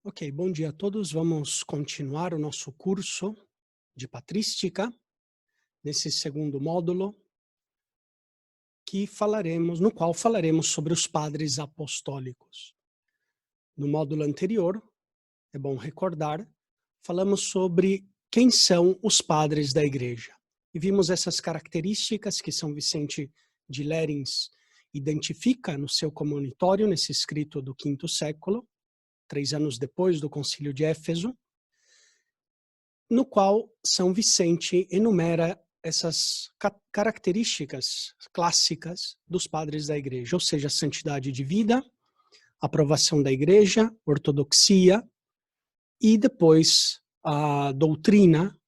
Ok, bom dia a todos. Vamos continuar o nosso curso de patrística, nesse segundo módulo, no qual falaremos sobre os padres apostólicos. No módulo anterior, é bom recordar, falamos sobre quem são os padres da igreja. E vimos essas características que São Vicente de Lérins identifica no seu comunitório, nesse escrito do V século, 3 anos depois do Concílio de Éfeso, no qual São Vicente enumera essas características clássicas dos padres da igreja, ou seja, santidade de vida, aprovação da igreja, ortodoxia e depois a doutrina,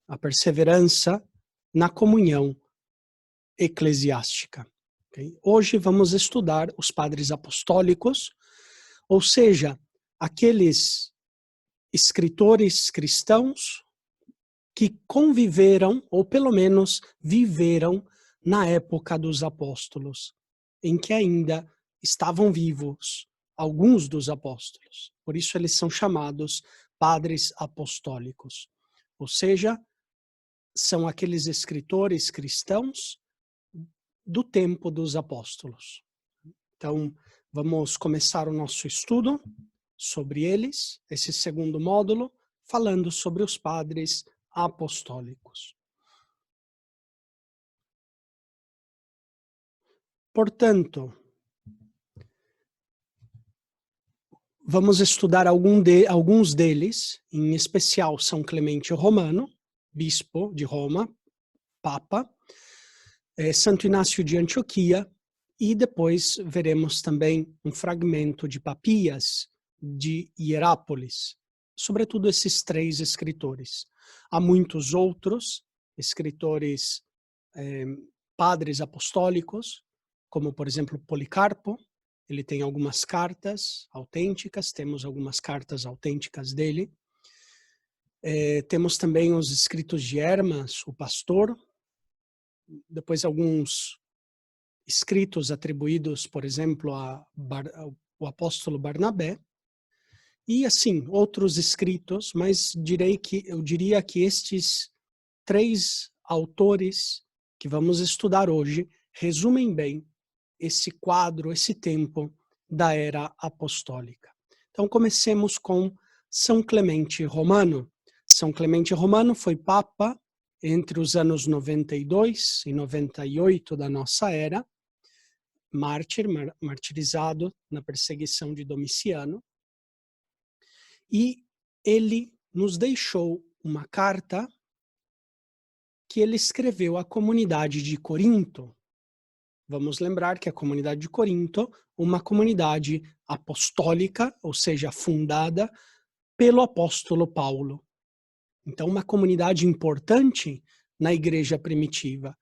a perseverança na comunhão eclesiástica. Okay? Hoje vamos estudar os padres apostólicos, ou seja, aqueles escritores cristãos que conviveram, ou pelo menos viveram, na época dos apóstolos, em que ainda estavam vivos alguns dos apóstolos. Por isso eles são chamados padres apostólicos. Ou seja, são aqueles escritores cristãos do tempo dos apóstolos. Então, vamos começar o nosso estudo sobre eles, esse segundo módulo, falando sobre os padres apostólicos. Portanto, vamos estudar alguns deles, em especial São Clemente Romano, bispo de Roma, papa, Santo Inácio de Antioquia, e depois veremos também um fragmento de Papias de Hierápolis, sobretudo esses 3 escritores. Há muitos outros escritores, padres apostólicos, como, por exemplo, Policarpo. Ele tem algumas cartas autênticas, temos algumas cartas autênticas dele. Temos também os escritos de Hermas, o pastor, depois alguns escritos atribuídos, por exemplo, ao apóstolo Barnabé, e assim, outros escritos, mas eu diria que estes 3 autores que vamos estudar hoje resumem bem esse quadro, esse tempo da era apostólica. Então, comecemos com São Clemente Romano. São Clemente Romano foi papa entre os anos 92 e 98 da nossa era, martirizado na perseguição de Domiciano, e ele nos deixou uma carta que ele escreveu à comunidade de Corinto. Vamos lembrar que a comunidade de Corinto, uma comunidade apostólica, ou seja, fundada pelo apóstolo Paulo. Então, uma comunidade importante na igreja primitiva.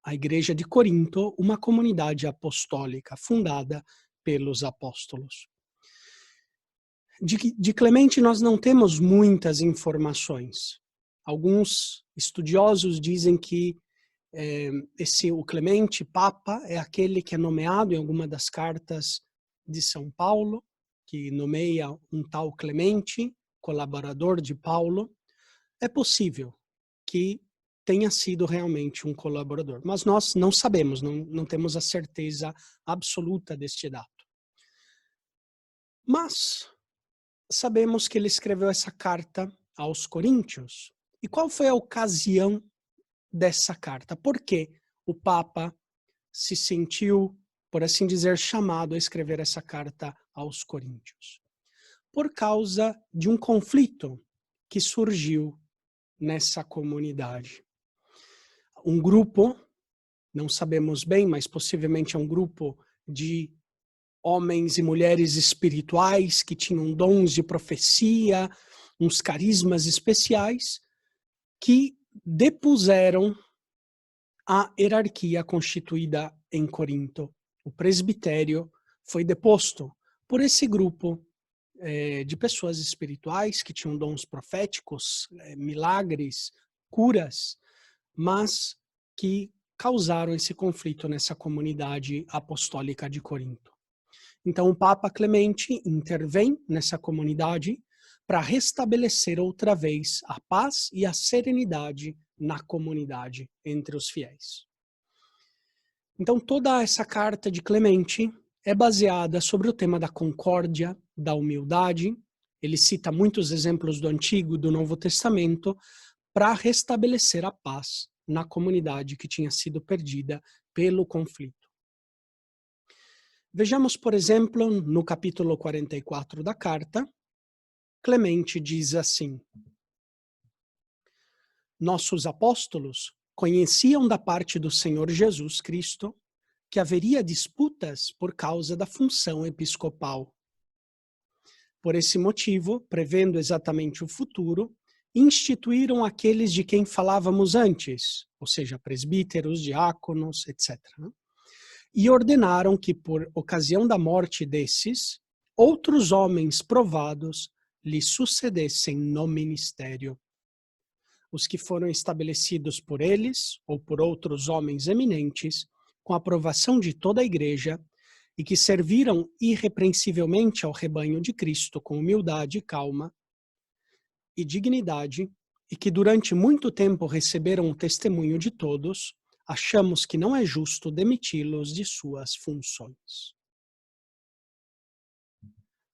A igreja de Corinto, uma comunidade apostólica fundada pelos apóstolos. De Clemente nós não temos muitas informações. Alguns estudiosos dizem que o Clemente, Papa, é aquele que é nomeado em alguma das cartas de São Paulo, que nomeia um tal Clemente, colaborador de Paulo. É possível que tenha sido realmente um colaborador, mas nós não sabemos, não temos a certeza absoluta deste dado. Mas sabemos que ele escreveu essa carta aos Coríntios. E qual foi a ocasião dessa carta? Por que o Papa se sentiu, por assim dizer, chamado a escrever essa carta aos Coríntios? Por causa de um conflito que surgiu nessa comunidade. Um grupo, não sabemos bem, mas possivelmente é um grupo de homens e mulheres espirituais que tinham dons de profecia, uns carismas especiais, que depuseram a hierarquia constituída em Corinto. O presbitério foi deposto por esse grupo de pessoas espirituais que tinham dons proféticos, milagres, curas, mas que causaram esse conflito nessa comunidade apostólica de Corinto. Então, o Papa Clemente intervém nessa comunidade para restabelecer outra vez a paz e a serenidade na comunidade entre os fiéis. Então, toda essa carta de Clemente é baseada sobre o tema da concórdia, da humildade. Ele cita muitos exemplos do Antigo e do Novo Testamento para restabelecer a paz na comunidade que tinha sido perdida pelo conflito. Vejamos, por exemplo, no capítulo 44 da carta, Clemente diz assim: nossos apóstolos conheciam da parte do Senhor Jesus Cristo que haveria disputas por causa da função episcopal. Por esse motivo, prevendo exatamente o futuro, instituíram aqueles de quem falávamos antes, ou seja, presbíteros, diáconos, etc. E ordenaram que, por ocasião da morte desses, outros homens provados lhe sucedessem no ministério. Os que foram estabelecidos por eles, ou por outros homens eminentes, com a aprovação de toda a igreja, e que serviram irrepreensivelmente ao rebanho de Cristo com humildade e calma e dignidade, e que durante muito tempo receberam o testemunho de todos, achamos que não é justo demiti-los de suas funções.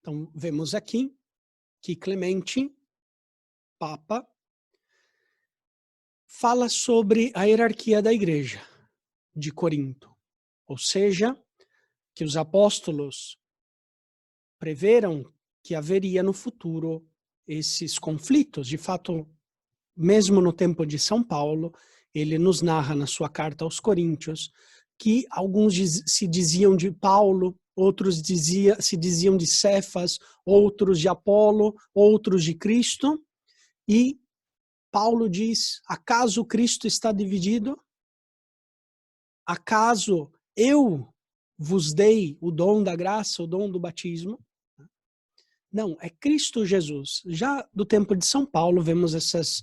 Então, vemos aqui que Clemente, Papa, fala sobre a hierarquia da igreja de Corinto, ou seja, que os apóstolos preveram que haveria no futuro esses conflitos. De fato, mesmo no tempo de São Paulo, ele nos narra na sua carta aos Coríntios que alguns se diziam de Paulo, outros se diziam de Cefas, outros de Apolo, outros de Cristo. E Paulo diz: acaso Cristo está dividido? Acaso eu vos dei o dom da graça, o dom do batismo? Não, é Cristo Jesus. Já do tempo de São Paulo, vemos essas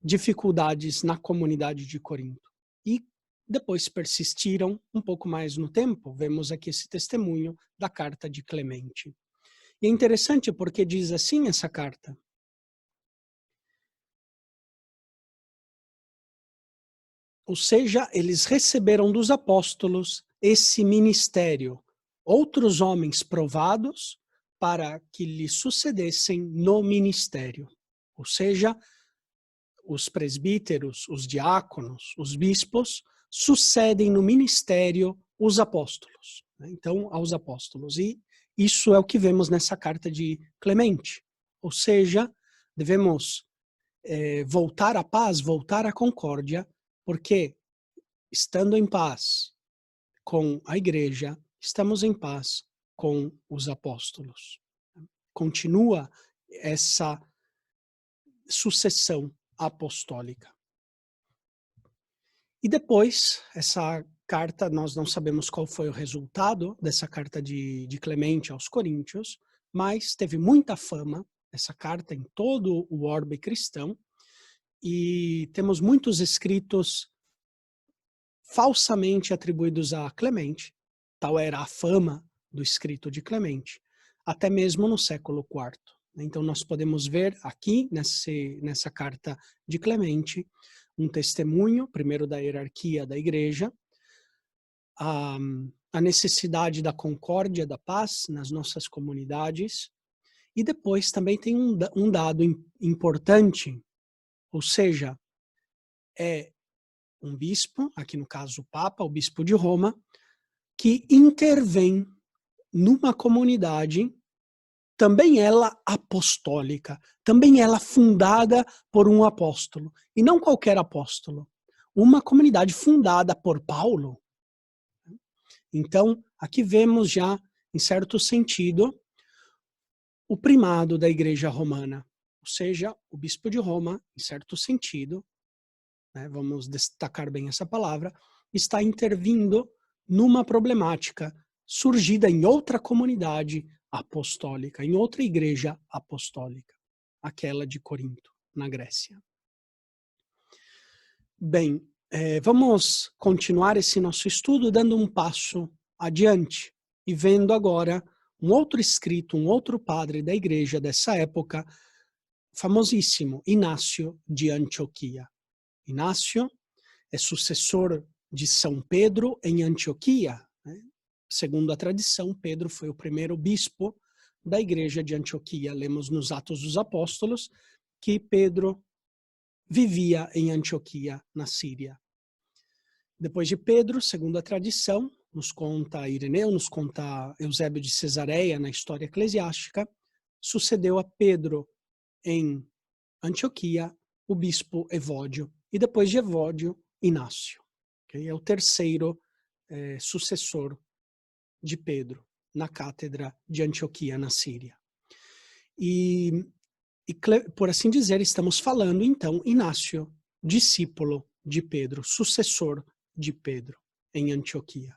dificuldades na comunidade de Corinto. E depois persistiram um pouco mais no tempo. Vemos aqui esse testemunho da carta de Clemente. E é interessante porque diz assim essa carta: ou seja, eles receberam dos apóstolos esse ministério, outros homens provados, para que lhe sucedessem no ministério. Ou seja, os presbíteros, os diáconos, os bispos, sucedem no ministério os apóstolos. Então, aos apóstolos. E isso é o que vemos nessa carta de Clemente. Ou seja, devemos voltar à paz, voltar à concórdia, porque estando em paz com a igreja, estamos em paz com os apóstolos. Continua essa sucessão apostólica. E depois, essa carta, nós não sabemos qual foi o resultado dessa carta de Clemente aos Coríntios, mas teve muita fama essa carta em todo o orbe cristão, e temos muitos escritos falsamente atribuídos a Clemente, tal era a fama do escrito de Clemente, até mesmo no século IV. Então, nós podemos ver aqui, nessa carta de Clemente, um testemunho, primeiro da hierarquia da igreja, a necessidade da concórdia, da paz nas nossas comunidades, e depois também tem um dado importante, ou seja, é um bispo, aqui no caso o Papa, o bispo de Roma, que intervém numa comunidade, também ela apostólica, também ela fundada por um apóstolo, e não qualquer apóstolo, uma comunidade fundada por Paulo. Então, aqui vemos já, em certo sentido, o primado da Igreja Romana, ou seja, o bispo de Roma, em certo sentido, vamos destacar bem essa palavra, está intervindo numa problemática surgida em outra comunidade apostólica, em outra igreja apostólica, aquela de Corinto, na Grécia. Bem, vamos continuar esse nosso estudo dando um passo adiante e vendo agora um outro escrito, um outro padre da igreja dessa época, famosíssimo, Inácio de Antioquia. Inácio é sucessor de São Pedro em Antioquia, né? Segundo a tradição, Pedro foi o primeiro bispo da igreja de Antioquia. Lemos nos Atos dos Apóstolos que Pedro vivia em Antioquia, na Síria. Depois de Pedro, segundo a tradição, nos conta Ireneu, nos conta Eusébio de Cesareia na história eclesiástica, sucedeu a Pedro em Antioquia o bispo Evódio, e depois de Evódio, Inácio. Okay? É o terceiro sucessor de Pedro na cátedra de Antioquia, na Síria. E, por assim dizer, estamos falando, então, Inácio, discípulo de Pedro, sucessor de Pedro em Antioquia.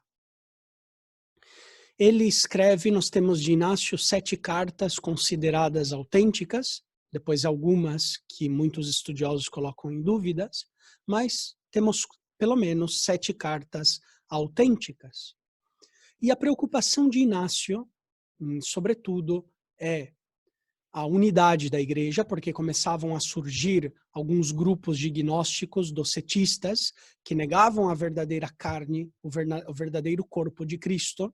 Ele escreve, nós temos de Inácio 7 cartas consideradas autênticas, depois algumas que muitos estudiosos colocam em dúvidas, mas temos pelo menos 7 cartas autênticas. E a preocupação de Inácio, sobretudo, é a unidade da igreja, porque começavam a surgir alguns grupos de gnósticos, docetistas, que negavam a verdadeira carne, o verdadeiro corpo de Cristo,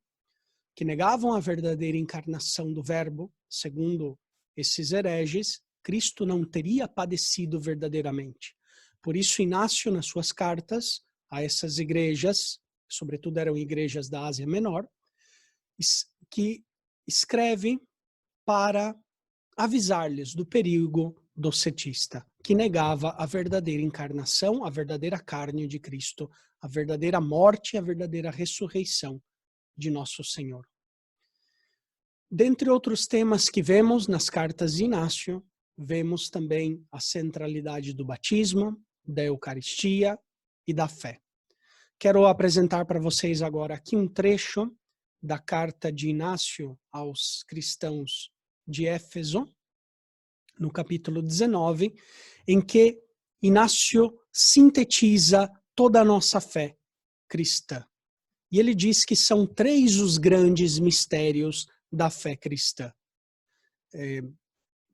que negavam a verdadeira encarnação do Verbo. Segundo esses hereges, Cristo não teria padecido verdadeiramente. Por isso, Inácio, nas suas cartas a essas igrejas, sobretudo eram igrejas da Ásia Menor, que escreve para avisar-lhes do perigo docetista, que negava a verdadeira encarnação, a verdadeira carne de Cristo, a verdadeira morte e a verdadeira ressurreição de nosso Senhor. Dentre outros temas que vemos nas cartas de Inácio, vemos também a centralidade do batismo, da Eucaristia e da fé. Quero apresentar para vocês agora aqui um trecho da carta de Inácio aos cristãos de Éfeso, no capítulo 19, em que Inácio sintetiza toda a nossa fé cristã. E ele diz que são 3 os grandes mistérios da fé cristã.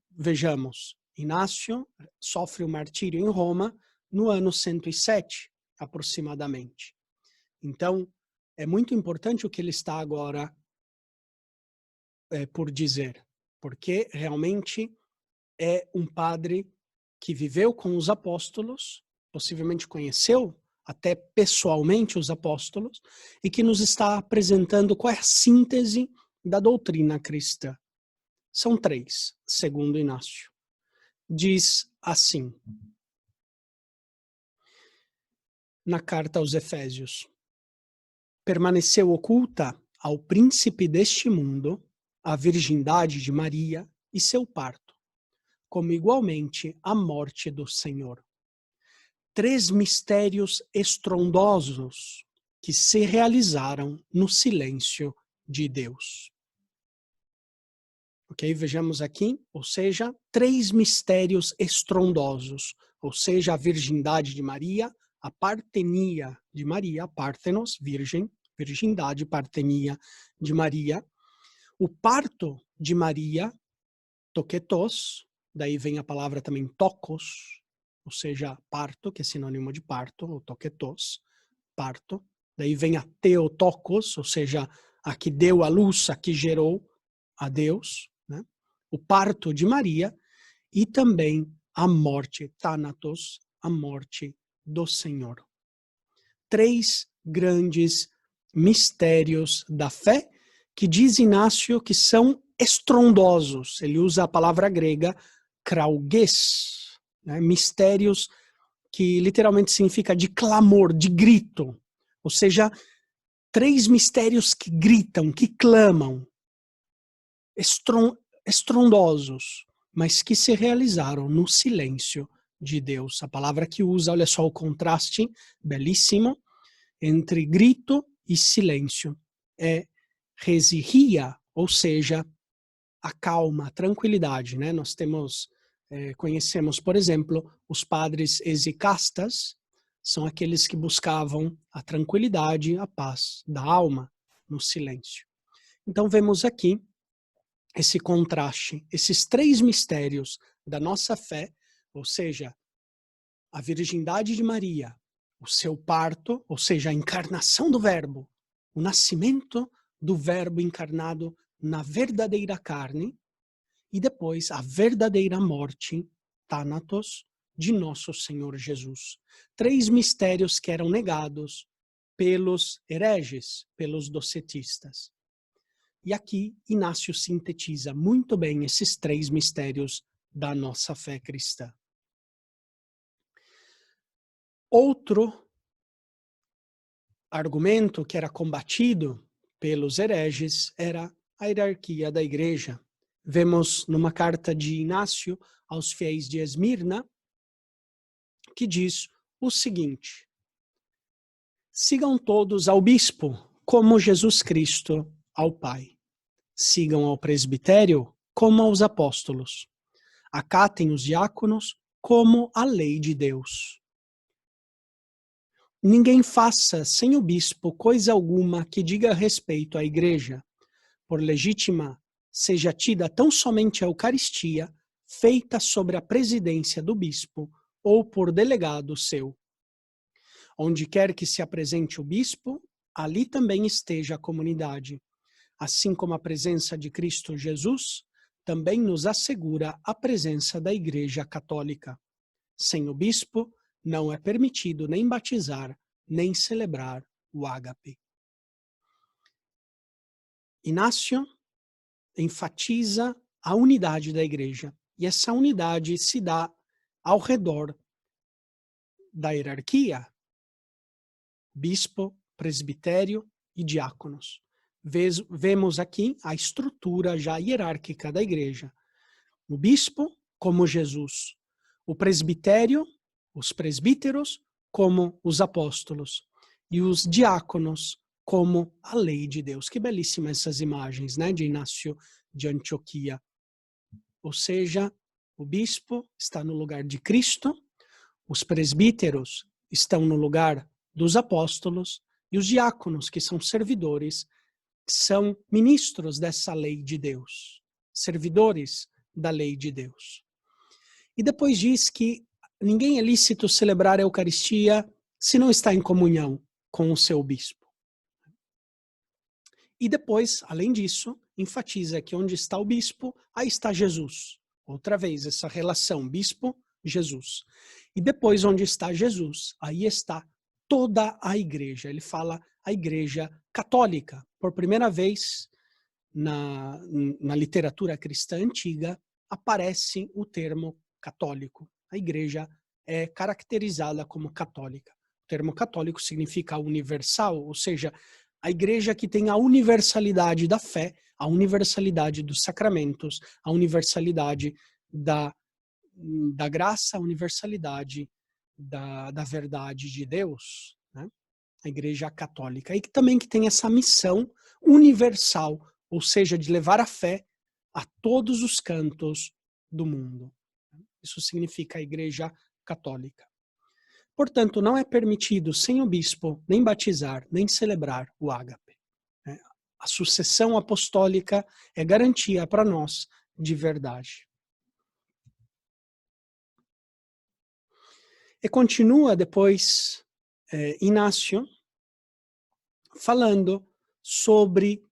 Vejamos, Inácio sofre o martírio em Roma no ano 107, aproximadamente. Então, é muito importante o que ele está agora por dizer, porque realmente é um padre que viveu com os apóstolos, possivelmente conheceu até pessoalmente os apóstolos, e que nos está apresentando qual é a síntese da doutrina cristã. São 3, segundo Inácio. Diz assim, na carta aos Efésios: permaneceu oculta ao príncipe deste mundo a virgindade de Maria e seu parto, como igualmente a morte do Senhor. 3 mistérios estrondosos que se realizaram no silêncio de Deus. Ok? Vejamos aqui, ou seja, 3 mistérios estrondosos, ou seja, a virgindade de Maria, a partenia de Maria, partenos, virgem, virgindade, partenia de Maria, o parto de Maria, toketos, daí vem a palavra também tokos, ou seja, parto, que é sinônimo de parto, ou toketos, parto. Daí vem a Theotokos, ou seja, a que deu a luz, a que gerou a Deus, né? O parto de Maria e também a morte, Thanatos, a morte do Senhor. 3 grandes mistérios da fé que diz Inácio que são estrondosos. Ele usa a palavra grega krauges, né? Mistérios que literalmente significa de clamor, de grito. Ou seja, 3 mistérios que gritam, que clamam, estrondosos, mas que se realizaram no silêncio de Deus. A palavra que usa, olha só o contraste belíssimo entre grito e silêncio. É resirria, ou seja, a calma, a tranquilidade, né? Nós conhecemos, por exemplo, os padres exicastas, são aqueles que buscavam a tranquilidade, a paz da alma no silêncio. Então vemos aqui esse contraste, esses três mistérios da nossa fé, ou seja, a virgindade de Maria, o seu parto, ou seja, a encarnação do Verbo, o nascimento do Verbo encarnado na verdadeira carne, e depois a verdadeira morte, Thanatos, de nosso Senhor Jesus. Três mistérios que eram negados pelos hereges, pelos docetistas. E aqui Inácio sintetiza muito bem esses três mistérios da nossa fé cristã. Outro argumento que era combatido pelos hereges era a hierarquia da igreja. Vemos numa carta de Inácio aos fiéis de Esmirna, que diz o seguinte: sigam todos ao bispo, como Jesus Cristo ao Pai. Sigam ao presbitério, como aos apóstolos. Acatem os diáconos, como a lei de Deus. Ninguém faça sem o bispo coisa alguma que diga respeito à igreja, por legítima seja tida tão somente a Eucaristia, feita sobre a presidência do bispo ou por delegado seu. Onde quer que se apresente o bispo, ali também esteja a comunidade. Assim como a presença de Cristo Jesus também nos assegura a presença da Igreja Católica. Sem o bispo, não é permitido nem batizar, nem celebrar o ágape. Inácio enfatiza a unidade da igreja, e essa unidade se dá ao redor da hierarquia, bispo, presbitério e diáconos. Vemos aqui a estrutura já hierárquica da igreja. O bispo, como Jesus. O presbitério, os presbíteros, como os apóstolos. E os diáconos, como a lei de Deus. Que belíssimas essas imagens, né, de Inácio de Antioquia. Ou seja, o bispo está no lugar de Cristo, os presbíteros estão no lugar dos apóstolos, e os diáconos, que são servidores, são ministros dessa lei de Deus, servidores da lei de Deus. E depois diz que ninguém é lícito celebrar a Eucaristia se não está em comunhão com o seu bispo. E depois, além disso, enfatiza que onde está o bispo, aí está Jesus. Outra vez, essa relação bispo-Jesus. E depois, onde está Jesus, aí está toda a igreja. Ele fala a igreja católica. Por primeira vez na literatura cristã antiga, aparece o termo católico. A igreja é caracterizada como católica. O termo católico significa universal, ou seja, a igreja que tem a universalidade da fé, a universalidade dos sacramentos, a universalidade da graça, a universalidade da verdade de Deus, né? A igreja católica. E também que tem essa missão universal, ou seja, de levar a fé a todos os cantos do mundo. Isso significa a igreja católica. Portanto, não é permitido sem o bispo nem batizar, nem celebrar o ágape. A sucessão apostólica é garantia para nós de verdade. E continua depois Inácio falando sobre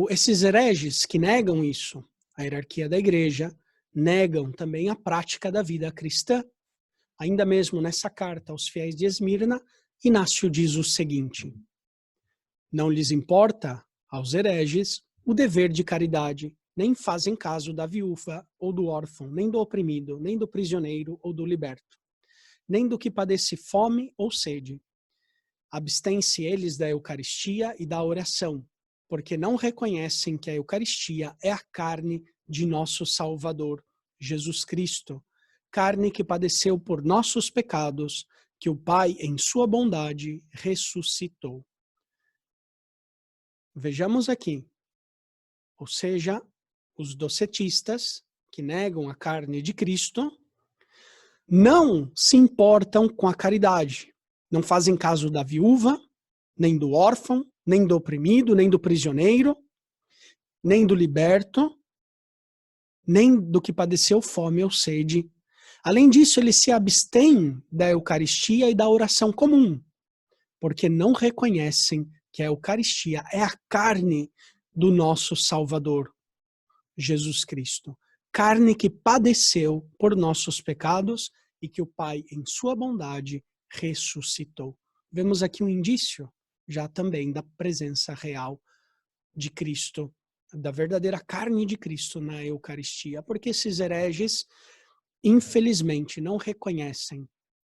esses hereges que negam isso, a hierarquia da igreja, negam também a prática da vida cristã. Ainda mesmo nessa carta aos fiéis de Esmirna, Inácio diz o seguinte: não lhes importa, aos hereges, o dever de caridade, nem fazem caso da viúva ou do órfão, nem do oprimido, nem do prisioneiro ou do liberto, nem do que padece fome ou sede. Abstêm-se eles da Eucaristia e da oração, porque não reconhecem que a Eucaristia é a carne de nosso Salvador, Jesus Cristo, carne que padeceu por nossos pecados, que o Pai, em sua bondade, ressuscitou. Vejamos aqui, ou seja, os docetistas, que negam a carne de Cristo, não se importam com a caridade, não fazem caso da viúva, nem do órfão, nem do oprimido, nem do prisioneiro, nem do liberto, nem do que padeceu fome ou sede. Além disso, eles se abstêm da Eucaristia e da oração comum, porque não reconhecem que a Eucaristia é a carne do nosso Salvador, Jesus Cristo. Carne que padeceu por nossos pecados e que o Pai, em sua bondade, ressuscitou. Vemos aqui um indício já também da presença real de Cristo, da verdadeira carne de Cristo na Eucaristia, porque esses hereges, infelizmente, não reconhecem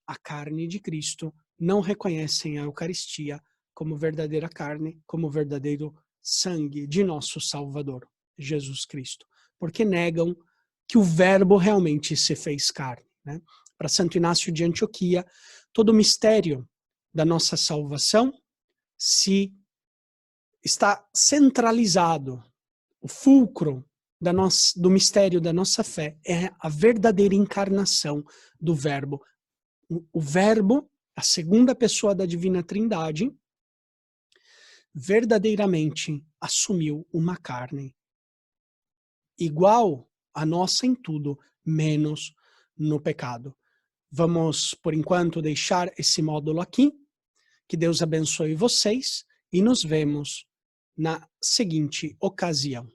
a carne de Cristo, não reconhecem a Eucaristia como verdadeira carne, como verdadeiro sangue de nosso Salvador, Jesus Cristo, porque negam que o Verbo realmente se fez carne, né? Para Santo Inácio de Antioquia, todo o mistério da nossa salvação está centralizado. O fulcro do mistério da nossa fé é a verdadeira encarnação do Verbo. O Verbo, a segunda pessoa da Divina Trindade, verdadeiramente assumiu uma carne igual a nossa em tudo, menos no pecado. Vamos, por enquanto, deixar esse módulo aqui. Que Deus abençoe vocês e nos vemos na seguinte ocasião.